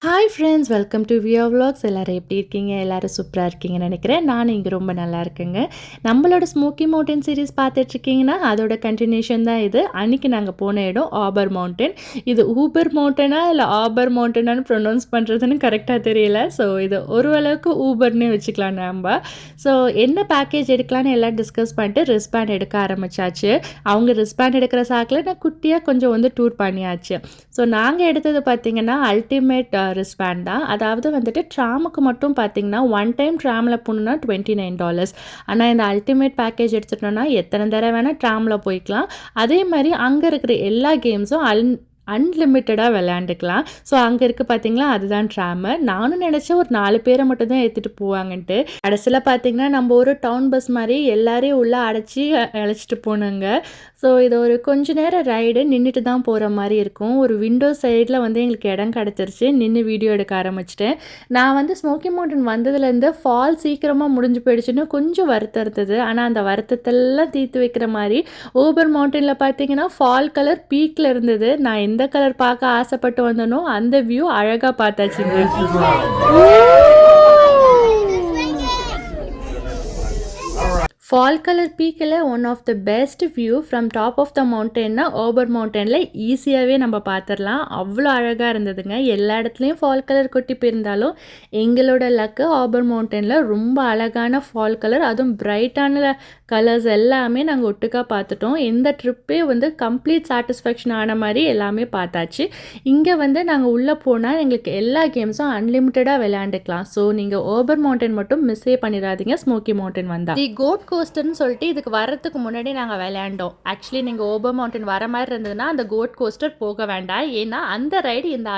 Hi friends, welcome to Vio vlogs. எல்லோரும் எப்படி இருக்கீங்க? எல்லோரும் சூப்பராக இருக்கீங்கன்னு நினைக்கிறேன். நான் இங்கே ரொம்ப நல்லா இருக்கேங்க. நம்மளோட ஸ்மோக்கி மவுண்டன் சீரீஸ் பார்த்துட்ருக்கீங்கன்னா அதோட கண்டினியூஷன் தான் இது. அன்றைக்கி நாங்கள் போன இடம் ஆபர் மவுண்டன். இது ஊபர் மவுண்டனா இல்லை ஆபர் மவுண்டனான்னு ப்ரொனவுன்ஸ் பண்ணுறதுன்னு கரெக்டாக தெரியல. ஸோ இது ஓரளவுக்கு ஊபர்னே வச்சுக்கலாம் நம்ம. ஸோ என்ன பேக்கேஜ் எடுக்கலான்னு எல்லாம் டிஸ்கஸ் பண்ணிட்டு ரிஸ்பேண்ட் எடுக்க ஆரம்பித்தாச்சு. அவங்க ரிஸ்பேண்ட் எடுக்கிற சாக்கில் நான் குட்டியாக கொஞ்சம் வந்து டூர் பண்ணியாச்சு. ஸோ நாங்கள் எடுத்தது பார்த்திங்கன்னா அல்டிமேட் ரிஸ்பேண்ட் தான். அதாவது வந்துட்டு ட்ராமுக்கு மட்டும் பார்த்தீங்கன்னா ஒன் டைம் ட்ராமில் போகணுன்னா $29. ஆனால் இந்த அல்டிமேட் பேக்கேஜ் எடுத்துட்டோன்னா எத்தனை தடவை வேணால் ட்ராமில் போய்க்கலாம். அதே மாதிரி அங்கே இருக்கிற எல்லா கேம்ஸும் அன்லிமிட்டடாக விளையாண்டுக்கலாம். ஸோ அங்கே இருக்குது பார்த்தீங்களா, அதுதான் ட்ராமு. நானும் நினச்சேன் ஒரு 4 பேரை மட்டும் தான் ஏற்றிட்டு போவாங்கன்ட்டு. கடைசியில் பார்த்தீங்கன்னா நம்ம ஒரு டவுன் பஸ் மாதிரி எல்லாரையும் உள்ளே அடைச்சி அழைச்சிட்டு போனாங்க. ஸோ இது ஒரு கொஞ்ச நேரம் ரைடு நின்றுட்டு தான் போகிற மாதிரி இருக்கும். ஒரு விண்டோ சைடில் வந்து எங்களுக்கு இடம் கிடச்சிருச்சு. நின்று வீடியோ எடுக்க ஆரம்பிச்சிட்டேன். நான் வந்து ஸ்மோக்கி மவுண்டன் வந்ததுலேருந்து ஃபால் சீக்கிரமாக முடிஞ்சு போயிடுச்சுன்னு கொஞ்சம் வருத்தம் இருந்தது. ஆனால் அந்த வருத்தத்தெல்லாம் தீர்த்து வைக்கிற மாதிரி ஓபர் மவுண்டனில் பார்த்தீங்கன்னா ஃபால் கலர் பீக்கில் இருந்தது. நான் எந்த கலர் பார்க்க ஆசைப்பட்டு வந்தனோ அந்த வியூ அழகாக பார்த்தாச்சுங்க. ஃபால் கலர் பீக்கில் one of the best view from top of the மவுண்டன்னா ஓபர் மவுண்டனில் ஈஸியாகவே நம்ம பார்த்துடலாம். அவ்வளோ அழகாக இருந்ததுங்க. எல்லா இடத்துலையும் ஃபால் கலர் கொட்டி போயிருந்தாலும் எங்களோட லக்கு ஓபர் மவுண்டனில் ரொம்ப அழகான ஃபால் கலர், அதுவும் பிரைட்டான கலர்ஸ் எல்லாமே நாங்கள் ஒட்டுக்காக பார்த்துட்டோம். இந்த ட்ரிப்பே வந்து கம்ப்ளீட் சாட்டிஸ்ஃபேக்ஷன் ஆன மாதிரி எல்லாமே பார்த்தாச்சு. இங்கே வந்து நாங்கள் உள்ளே போனால் எங்களுக்கு எல்லா கேம்ஸும் அன்லிமிட்டடாக விளையாண்டுக்கலாம். ஸோ நீங்கள் ஓபர் மவுண்டன் மட்டும் மிஸ்ஸே பண்ணிடாதீங்க. ஸ்மோக்கி மவுண்டன் வந்தால் தி கோட் கோஸ்டர்னு சொல்லிட்டு இதுக்கு வரத்துக்கு முன்னாடி நாங்கள் விளையாண்டோம். ஆக்சுவலி நீங்கள் ஓபர் மவுண்டன் வர மாதிரி இருந்ததுன்னா அந்த கோட் கோஸ்டர் போக வேண்டாம். ஏன்னா அந்த ரைடு இந்த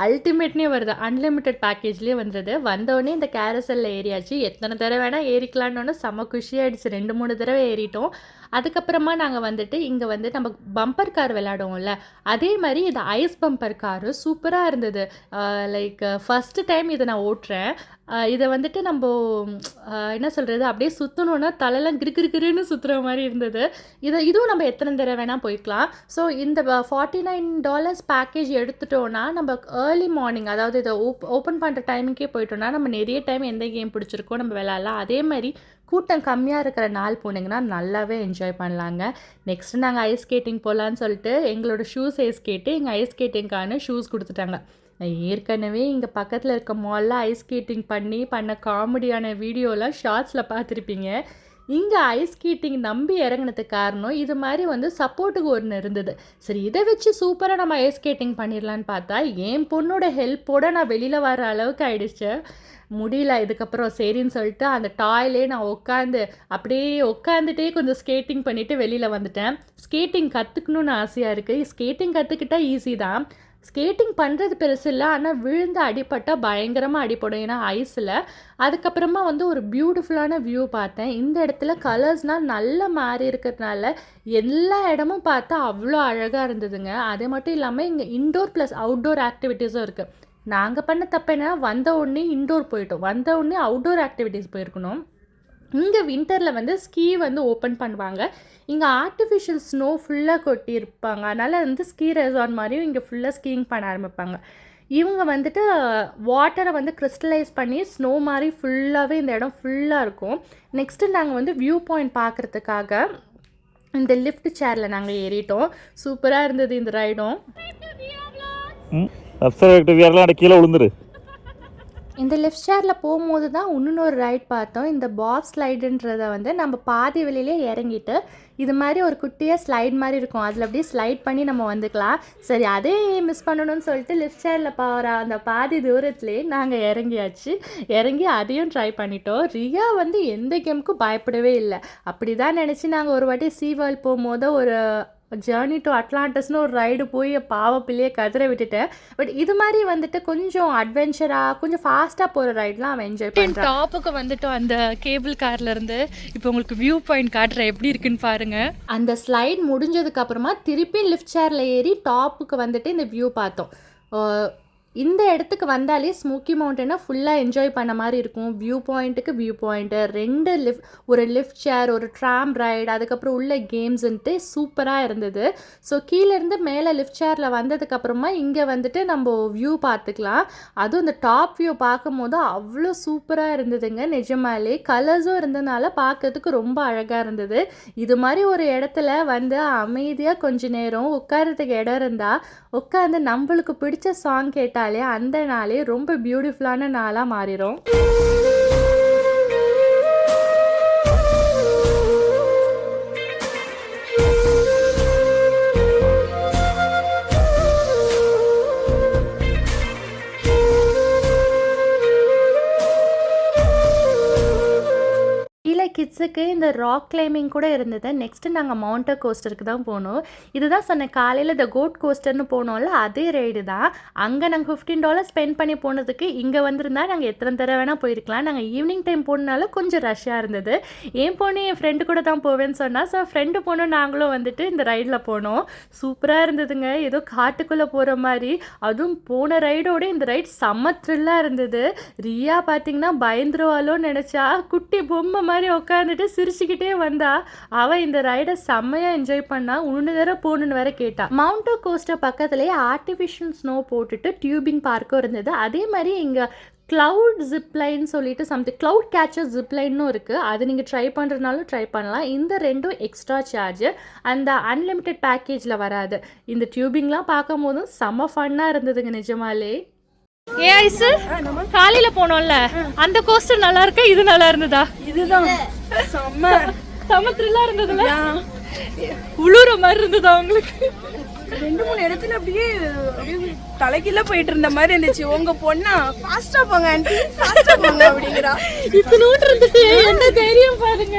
அல்டிமேட்னே வருது, அன்லிமிட்டட் பேக்கேஜ்லேயே வந்துடுது. வந்தோடனே இந்த கேரசலில் ஏறியாச்சு. எத்தனை தடவை வேணால் ஏறிக்கலான்னு செம்ம குஷியாகிடுச்சு. 2-3 தடவை ஏறிட்டோம். அதுக்கப்புறமா நாங்கள் வந்துட்டு இங்கே வந்து நம்ம பம்பர் கார் விளையாடுவோம்ல, அதே மாதிரி இது ஐஸ் பம்பர் காரு சூப்பராக இருந்தது. லைக் ஃபஸ்ட்டு டைம் இதை நான் ஓட்டுறேன். இதை வந்துட்டு நம்ம என்ன சொல்கிறது, அப்படியே சுற்றணுன்னா தலையெல்லாம் கிருன்னு சுற்றுற மாதிரி இருந்தது. இதுவும் நம்ம எத்தனை தடவை வேணால் போய்க்கலாம். ஸோ இந்த $49 பேக்கேஜ் எடுத்துட்டோன்னா நம்ம ஏர்லி மார்னிங், அதாவது இதை ஓப்பன் பண்ணுற டைமுக்கே போயிட்டோன்னா நம்ம நிறைய டைம் எந்த கேம் பிடிச்சிருக்கோ நம்ம விளையாடலாம். அதே மாதிரி கூட்டம் கம்மியாக இருக்கிற நாள் போனீங்கன்னா நல்லாவே என்ஜாய் பண்ணலாங்க. நெக்ஸ்ட்டு நாங்கள் ஐஸ் ஸ்கேட்டிங் போகலான்னு சொல்லிட்டு எங்களோட ஷூஸ் ஐஸ் கேட்டு எங்கள் ஐஸ் ஸ்கேட்டிங்கான ஷூஸ் கொடுத்துட்டாங்க. நான் ஏற்கனவே இங்கே பக்கத்தில் இருக்க மாலில் ஐஸ் ஸ்கேட்டிங் பண்ண காமெடியான வீடியோலாம் ஷார்ட்ஸில் பார்த்துருப்பீங்க. இங்கே ஐஸ் ஸ்கேட்டிங் நம்பி இறங்கினதுக்கு காரணம் இது மாதிரி வந்து சப்போர்ட்டுக்கு ஒன்று இருந்தது. சரி, இதை வச்சு சூப்பராக நம்ம ஐஸ் ஸ்கேட்டிங் பண்ணிடலான்னு பார்த்தா என் பொண்ணோட ஹெல்ப்போடு நான் வெளியில் வர அளவுக்கு ஆயிடுச்சு. முடியல. இதுக்கப்புறம் சரின்னு சொல்லிட்டு அந்த டாய்லே நான் உட்காந்துட்டே கொஞ்சம் ஸ்கேட்டிங் பண்ணிவிட்டு வெளியில் வந்துட்டேன். ஸ்கேட்டிங் கற்றுக்கணுன்னு ஆசையாக இருக்குது. ஸ்கேட்டிங் கற்றுக்கிட்டால் ஈஸி தான். ஸ்கேட்டிங் பண்ணுறது பெருசு இல்லை, ஆனால் விழுந்து அடிப்பட்டால் பயங்கரமாக அடிப்படும், ஏன்னா ஐஸில். அதுக்கப்புறமா வந்து ஒரு பியூட்டிஃபுல்லான வியூ பார்த்தேன். இந்த இடத்துல கலர்ஸ்னால் நல்லா மாறி இருக்கிறதுனால எல்லா இடமும் பார்த்தா அவ்வளோ அழகாக இருந்ததுங்க. அது மட்டும் இல்லாமல் இங்கே இன்டோர் ப்ளஸ் அவுட்டோர் ஆக்டிவிட்டீஸும் இருக்குது. நாங்கள் பண்ண தப்பு என்ன, வந்த உடனே இன்டோர் போயிட்டோம், வந்த உடனே அவுட்டோர் ஆக்டிவிட்டீஸ் போயிருக்கணும். இங்கே வின்டரில் வந்து ஸ்கீ வந்து ஓப்பன் பண்ணுவாங்க. இங்கே ஆர்டிஃபிஷியல் ஸ்னோ ஃபுல்லாக கொட்டியிருப்பாங்க. அதனால் வந்து ஸ்கீ ரெசார்ட் மாதிரியும் இங்கே ஃபுல்லாக ஸ்கீயிங் பண்ண ஆரம்பிப்பாங்க. இவங்க வந்துட்டு வாட்டரை வந்து கிறிஸ்டலைஸ் பண்ணி ஸ்னோ மாதிரி ஃபுல்லாகவே இந்த இடம் ஃபுல்லாக இருக்கும். நெக்ஸ்ட்டு நாங்கள் வந்து வியூ பாயிண்ட் பார்க்குறதுக்காக இந்த லிஃப்ட் சேரில் நாங்கள் ஏறிட்டோம். சூப்பராக இருந்தது இந்த ரைடும். கீழே விழுந்துரு. இந்த லெஃப்ட் ஷேரில் போகும்போது தான் இன்னொரு ரைட் பார்த்தோம். இந்த பாப் ஸ்லைடுன்றதை வந்து நம்ம பாதி வெளியிலே இறங்கிட்டு இது மாதிரி ஒரு குட்டியாக ஸ்லைட் மாதிரி இருக்கும், அதில் அப்படியே ஸ்லைட் பண்ணி நம்ம வந்துக்கலாம். சரி, அதே மிஸ் பண்ணணும்னு சொல்லிட்டு லெஃப்ட் ஷேரில் போகிற அந்த பாதி தூரத்துலேயே நாங்கள் இறங்கி அதையும் ட்ரை பண்ணிட்டோம். ரியா வந்து எந்த கேமுக்கும் பயப்படவே இல்லை. அப்படி தான் நினச்சி நாங்கள் ஒரு வாட்டி சீவேர்ல்ட் போகும்போது ஒரு ஜேர்னி டு அட்லாண்டஸ்னு ஒரு ரைடு போய் பிள்ளையை கதற விட்டுட்டேன். பட் இது மாதிரி வந்துட்டு கொஞ்சம் அட்வென்ச்சராக கொஞ்சம் ஃபாஸ்ட்டாக போகிற ரைட்லாம் அவன் என்ஜாய் பண்ணுறான். டாப்புக்கு வந்துட்டோம் அந்த கேபிள் கார்லேருந்து. இப்போ உங்களுக்கு வியூ பாயிண்ட் காட்டுறேன் எப்படி இருக்குன்னு பாருங்கள். அந்த ஸ்லைட் முடிஞ்சதுக்கப்புறமா திருப்பி லிஃப்ட் சேரில் ஏறி டாப்புக்கு வந்துட்டு இந்த வியூ பார்த்தோம். இந்த இடத்துக்கு வந்தாலே ஸ்மோக்கி மவுண்டனை ஃபுல்லாக என்ஜாய் பண்ண மாதிரி இருக்கும். வியூ பாயிண்ட்டுக்கு வியூ பாயிண்ட்டு, 2 ஒரு லிஃப்ட் சேர், ஒரு ட்ராம் ரைடு, அதுக்கப்புறம் உள்ள கேம்ஸுன்ட்டு சூப்பராக இருந்தது. ஸோ கீழேருந்து மேலே லிஃப்ட் சேரில் வந்ததுக்கப்புறமா இங்கே வந்துட்டு நம்ம வியூ பார்த்துக்கலாம். அதுவும் இந்த டாப் வியூ பார்க்கும்போது அவ்வளோ சூப்பராக இருந்ததுங்க. நிஜமாலே கலர்ஸும் இருந்ததுனால பார்க்கறதுக்கு ரொம்ப அழகாக இருந்தது. இது மாதிரி ஒரு இடத்துல வந்து அமைதியாக கொஞ்ச நேரம் உட்காரத்துக்கு இடம் இருந்தால் உட்காந்து நம்மளுக்கு பிடிச்ச சாங் கேட்டாலே அந்த நாளே ரொம்ப பியூட்டிஃபுல்லான நாளாக மாறிடும். கீழே கிட்ஸுக்கு இந்த ராக் கிளைம்பிங் கூட இருந்தது. நெக்ஸ்ட்டு நாங்கள் மவுண்டர் கோஸ்டருக்கு தான் போனோம். இதுதான் சொன்னேன் காலையில் இந்த கோட் கோஸ்டர்னு போனோம்ல, அதே ரைடு தான். அங்கே நாங்கள் $15 ஸ்பெண்ட் பண்ணி போனதுக்கு இங்கே வந்திருந்தா நாங்கள் எத்தனை தடவை வேணால் போயிருக்கலாம். நாங்கள் ஈவினிங் டைம் போனனால கொஞ்சம் ரஷ்ஷாக இருந்தது. என் பொண்ணு என் ஃப்ரெண்டு கூட தான் போவேன்னு சொன்னால், ஸோ ஃப்ரெண்டு போனோம் நாங்களும் வந்துட்டு இந்த ரைடில் போனோம். சூப்பராக இருந்ததுங்க. ஏதோ காட்டுக்குள்ளே போகிற மாதிரி. அதுவும் போன ரைடோட இந்த ரைட் செம்ம த்ரில்லாக இருந்தது. ரியா பார்த்திங்கன்னா பயந்துருவாளோன்னு நினச்சா குட்டி பொம்மை மாதிரி உட்காந்துட்டு சிரிச்சுக்கிட்டே வந்தா. அவள் இந்த ரைடை செம்மையாக என்ஜாய் பண்ணா. 1 தடவை போகணுன்னு வேற கேட்டா. மவுண்டர் கோஸ்டர் பக்கத்துலேயே ஆர்டிஃபிஷியல் ஸ்னோ போட்டுட்டு டியூபிங் பார்க்கும் இருந்தது. அதே மாதிரி இங்கே க்ளவுட் ஜிப்லைன் சொல்லிட்டு சம்திங் க்ளவுட் கேச்சர் ஜிப்லைன்னும் இருக்குது. அது நீங்கள் ட்ரை பண்ணுறதுனாலும் ட்ரை பண்ணலாம். இந்த ரெண்டும் எக்ஸ்ட்ரா சார்ஜு. அந்த அன்லிமிட்டெட் பேக்கேஜில் வராது. இந்த டியூபிங்லாம் பார்க்கும் போதும் செம்ம ஃபன்னாக இருந்ததுங்க நிஜமாலே. ஏ ஐசு காலையில போனோம்ல, அந்த கோஸ்டர் நல்லா இருக்கா, இது நல்லா இருந்ததா? இதுதான் செம்ம த்ரில்லா இருந்ததுல, உளுற மாதிரி இருந்ததா உங்களுக்கு? 2-3 இடத்துல அப்படியே தலைகீழ போயிட்டு இருந்த மாதிரி இருந்துச்சு. உங்க பொண்ணா ஃபாஸ்டா போங்க ஆண்டி, ஃபாஸ்டா போங்க அப்படிங்கிறா. இத்தனோட்டு இருந்துச்சு, என்ன தைரியம் பாருங்க.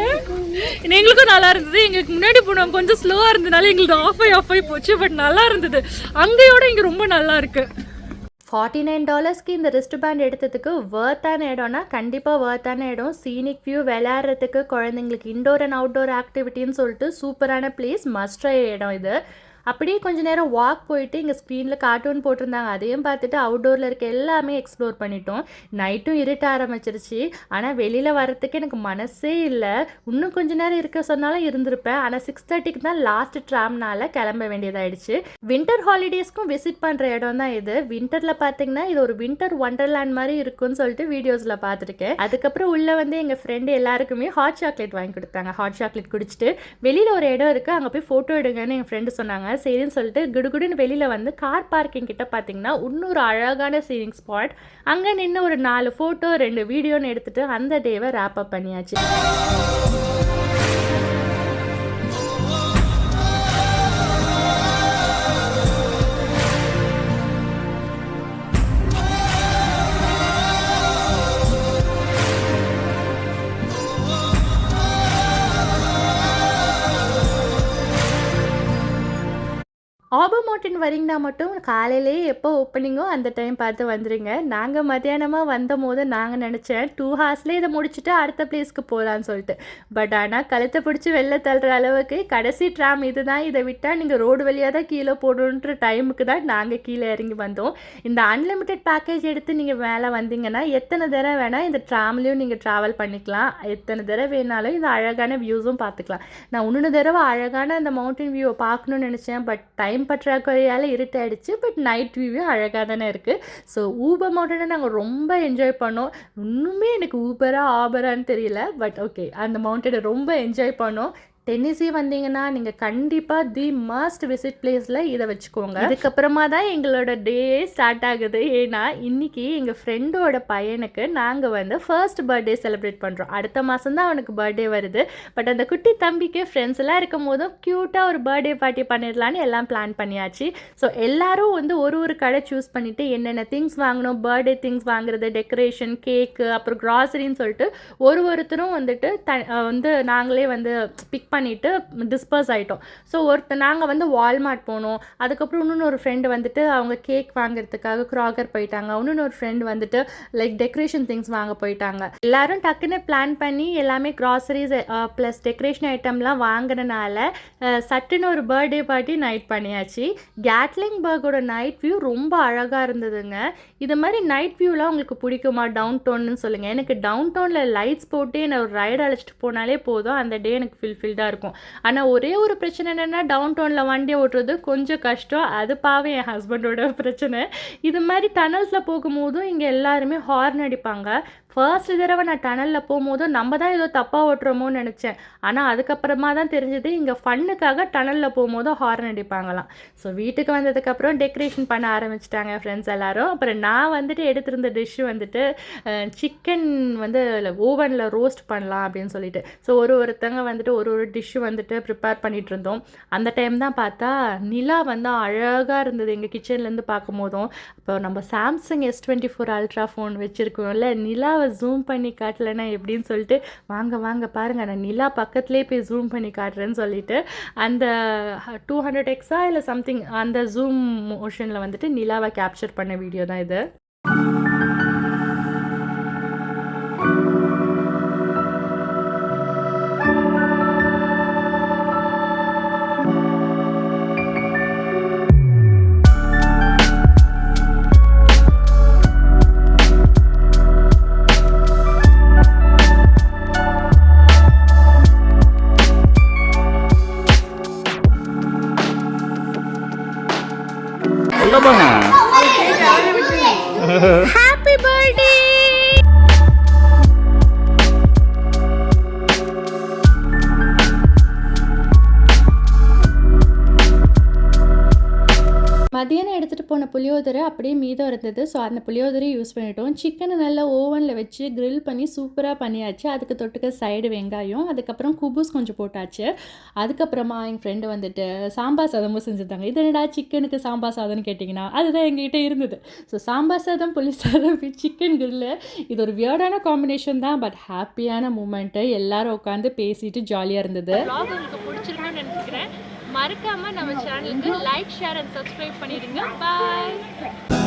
எங்களுக்கும் நல்லா இருந்தது. எங்களுக்கு முன்னாடி போனோம் கொஞ்சம் ஸ்லோவா இருந்ததுனால எங்களுக்கு ஆஃப் ஆகி போச்சு. பட் நல்லா இருந்தது. அங்கேயோட இங்க ரொம்ப நல்லா இருக்கு. $49க்கு இந்த ரிஸ்ட் பேண்ட் எடுத்ததுக்கு வர்த்தான இடம்னா கண்டிப்பாக வர்த்தான இடம். சீனிக் வியூ, விளையாடுறதுக்கு, குழந்தைங்களுக்கு இன்டோர் அண்ட் அவுட்டோர் ஆக்டிவிட்டின்னு சொல்லிட்டு சூப்பரான பிளேஸ், மஸ்ட் ட்ரை இடம் இது. அப்படியே கொஞ்சம் நேரம் வாக் போயிட்டு இங்கே ஸ்க்ரீனில் கார்ட்டூன் போட்டிருந்தாங்க, அதையும் பார்த்துட்டு அவுட்டோரில் இருக்க எல்லாமே எக்ஸ்ப்ளோர் பண்ணிட்டோம். நைட்டும் இருட்ட ஆரம்பிச்சிருச்சு. ஆனால் வெளியில் வரத்துக்கு எனக்கு மனசே இல்லை. இன்னும் கொஞ்சம் நேரம் இருக்க சொன்னாலும் இருந்திருப்பேன். ஆனால் 6:30க்கு தான் லாஸ்ட் ட்ராம்னால கிளம்ப வேண்டியதாயிடுச்சு. வின்டர் ஹாலிடேஸ்க்கும் விசிட் பண்ணுற இடம் தான் இது. வின்டரில் பார்த்தீங்கன்னா இது ஒரு வின்டர் ஒண்டர்லேண்ட் மாதிரி இருக்குன்னு சொல்லிட்டு வீடியோஸில் பார்த்துருக்கேன். அதுக்கப்புறம் உள்ளே வந்து எங்கள் ஃப்ரெண்டு எல்லாருக்குமே ஹாட் சாக்லேட் வாங்கி கொடுத்தாங்க. ஹாட் சாக்லேட் குடிச்சிட்டு வெளியில் ஒரு இடம் இருக்குது, அங்கே போய் ஃபோட்டோ எடுங்கன்னு எங்கள் ஃப்ரெண்டு சொன்னாங்க. சரின்னு சொல்லிட்டு குடுகுடுன்னு வெளியில் வந்து கார் பார்க்கிங் கிட்ட பார்த்தீங்கன்னா இன்னொரு அழகான சீனிங் ஸ்பாட். அங்கே நின்று ஒரு 4 ஃபோட்டோ 2 வீடியோன்னு எடுத்துட்டு அந்த டேவை ரேப் அப் பண்ணியாச்சு. ஆபர் மவுண்டன் வரீங்கன்னா மட்டும் காலையிலேயே எப்போ ஓப்பனிங்கோ அந்த டைம் பார்த்து வந்துடுங்க. நாங்கள் மத்தியானமாக வந்த போது நாங்கள் நினச்சேன் 2 ஹார்ஸ்லேயே இதை முடிச்சுட்டு அடுத்த பிளேஸ்க்கு போகலான்னு சொல்லிட்டு. பட் ஆனால் கழுத்தை பிடிச்சி வெளில தள்ளுற அளவுக்கு கடைசி ட்ராம் இது தான், இதை விட்டால் நீங்கள் ரோடு வழியாக தான் கீழே போடணுன்ற டைமுக்கு தான் நாங்கள் கீழே இறங்கி வந்தோம். இந்த அன்லிமிட்டெட் பேக்கேஜ் எடுத்து நீங்கள் மேலே வந்தீங்கன்னா எத்தனை தடவை வேணால் இந்த ட்ராம்லேயும் நீங்கள் ட்ராவல் பண்ணிக்கலாம். எத்தனை தடவை வேணாலும் இந்த அழகான வியூஸும் பார்த்துக்கலாம். நான் 1 தடவை அழகான அந்த மவுண்டன் வியூவை பார்க்கணுன்னு நினச்சேன். பட் டைம் பற்றாக்குறையால் இருட்டாயிடுச்சு. பட் நைட் வியூவே அழகாக தானே இருக்குது. ஸோ ஊபர் மவுண்டனை நாங்கள் ரொம்ப என்ஜாய் பண்ணோம். இன்னுமே எனக்கு ஊபரா ஆபரான்னு தெரியல. பட் ஓகே, அந்த மவுண்டனை ரொம்ப என்ஜாய் பண்ணோம். டென்னிசி வந்தீங்கன்னா நீங்கள் கண்டிப்பாக தி மஸ்ட் விசிட் பிளேஸில் இதை வச்சுக்கோங்க. இதுக்கப்புறமா தான் எங்களோட டே ஸ்டார்ட் ஆகுது. ஏன்னா இன்றைக்கி எங்கள் ஃப்ரெண்டோட பையனுக்கு நாங்கள் வந்து ஃபர்ஸ்ட் பர்த்டே செலிப்ரேட் பண்ணுறோம். அடுத்த மாதம் தான் அவனுக்கு பர்த்டே வருது. பட் அந்த குட்டி தம்பிக்கு ஃப்ரெண்ட்ஸ் எல்லாம் இருக்கும் போதும் க்யூட்டாக ஒரு பர்த்டே பார்ட்டி பண்ணிடலான்னு எல்லாம் பிளான் பண்ணியாச்சு. ஸோ எல்லோரும் வந்து ஒரு கடை சூஸ் பண்ணிவிட்டு என்னென்ன திங்ஸ் வாங்கணும், பர்த்டே திங்ஸ் வாங்குறது, டெக்கரேஷன், கேக்கு, அப்புறம் க்ராசரின்னு சொல்லிட்டு ஒருத்தரும் வந்துட்டு வந்து நாங்களே வந்து பிக் பண்ணிவிட்டு டிஸ்பர்ஸ் ஆகிட்டோம். ஸோ நாங்கள் வந்து வால்மார்ட் போனோம். அதுக்கப்புறம் இன்னொரு ஃப்ரெண்டு வந்துட்டு அவங்க கேக் வாங்குறதுக்காக க்ராகர் போயிட்டாங்க. இன்னொரு ஃப்ரெண்டு வந்துட்டு லைக் டெக்கரேஷன் திங்ஸ் வாங்க போயிட்டாங்க. எல்லாரும் டக்குன்னு பிளான் பண்ணி எல்லாமே க்ராசரிஸ் ப்ளஸ் டெக்கரேஷன் ஐட்டம்லாம் வாங்கினனால சட்டுன்னு ஒரு பர்த்டே பார்ட்டி நைட் பண்ணியாச்சு. கேட்லிங்பர்கோட நைட் வியூ ரொம்ப அழகாக இருந்ததுங்க. இது மாதிரி நைட் வியூலாம் உங்களுக்கு பிடிக்குமா டவுன் டவுன்னு சொல்லுங்கள். எனக்கு டவுன் டவுனில் லைட்ஸ் போட்டு என்னை ஒரு ரைடு அழைச்சிட்டு போனாலே போதும், அந்த டே எனக்கு ஃபில்ஃபில்டாக இருக்கும். ஆனால் ஒரே ஒரு பிரச்சனை என்னென்னா டவுன் டவுனில் வண்டி ஓட்டுறது கொஞ்சம் கஷ்டம். அது பாவம் என் ஹஸ்பண்டோட பிரச்சனை. இது மாதிரி டனல்ஸில் போகும்போதும் இங்கே எல்லாருமே ஹார்ன் அடிப்பாங்க. ஃபர்ஸ்ட் தடவை நான் டனலில் போகும்போது நம்ம தான் ஏதோ தப்பாக ஓட்டுறோமோன்னு நினச்சேன். ஆனால் அதுக்கப்புறமா தான் தெரிஞ்சது இங்கே ஃபன்னுக்காக டனலில் போகும்போது ஹார்ன் அடிப்பாங்களாம். ஸோ வீட்டுக்கு வந்ததுக்கப்புறம் டெக்கரேஷன் பண்ண ஆரம்பிச்சிட்டாங்க ஃப்ரெண்ட்ஸ் எல்லோரும். அப்புறம் நான் வந்துட்டு எடுத்திருந்த டிஷ்ஷு வந்துட்டு சிக்கன் வந்து ஓவனில் ரோஸ்ட் பண்ணலாம் அப்படின்னு சொல்லிட்டு. ஸோ ஒருத்தங்க வந்துட்டு ஒரு டிஷ்ஷு வந்துட்டு ப்ரிப்பேர் பண்ணிகிட்டு இருந்தோம். அந்த டைம் தான் பார்த்தா நிலா வந்து அழகாக இருந்தது எங்கள் கிச்சன்லேருந்து பார்க்கும் போதும். இப்போ நம்ம சாம்சங் S24 அல்ட்ரா ஃபோன் வச்சுருக்கோம்ல, நிலாவை ஜூம் பண்ணி காட்டலைன்னா எப்படின்னு சொல்லிட்டு வாங்க பாருங்கள் நான் நிலா பக்கத்துலேயே போய் ஜூம் பண்ணி காட்டுறேன்னு சொல்லிட்டு அந்த 200x இல்லை சம்திங் அந்த ஜூம் மோஷனில் வந்துட்டு நிலாவை கேப்சர் பண்ண வீடியோ தான் இது. Happy birthday! மதியானம் எடுத்துகிட்டு போன புளியோதரை அப்படியே மீதம் இருந்தது. ஸோ அந்த புளியோதரையும் யூஸ் பண்ணிட்டோம். சிக்கனை நல்லா ஓவனில் வச்சு கிரில் பண்ணி சூப்பராக பண்ணியாச்சு. அதுக்கு தொட்டுக்க சைடு வெங்காயம், அதுக்கப்புறம் குபூஸ் கொஞ்சம் போட்டாச்சு. அதுக்கப்புறமா எங்கள் ஃப்ரெண்டு வந்துட்டு சாம்பார் சாதமும் செஞ்சுருந்தாங்க. இது என்னடா சிக்கனுக்கு சாம்பார் சாதம்னு கேட்டிங்கன்னா அதுதான் எங்ககிட்ட இருந்தது. ஸோ சாம்பார் சாதம், புளி சாதம், சிக்கன் கிரில்லு, இது ஒரு வியர்டான காம்பினேஷன் தான். பட் ஹாப்பியான மூமெண்ட்டு. எல்லாரும் உட்காந்து பேசிட்டு ஜாலியாக இருந்தது. உங்களுக்கு பிடிச்சிருக்குன்னு நினைக்கிறேன். மறக்காம நம்ம சேனலுக்கு லைக், ஷேர் அண்ட் சப்ஸ்கிரைப் பண்ணிடுங்க. பாய்.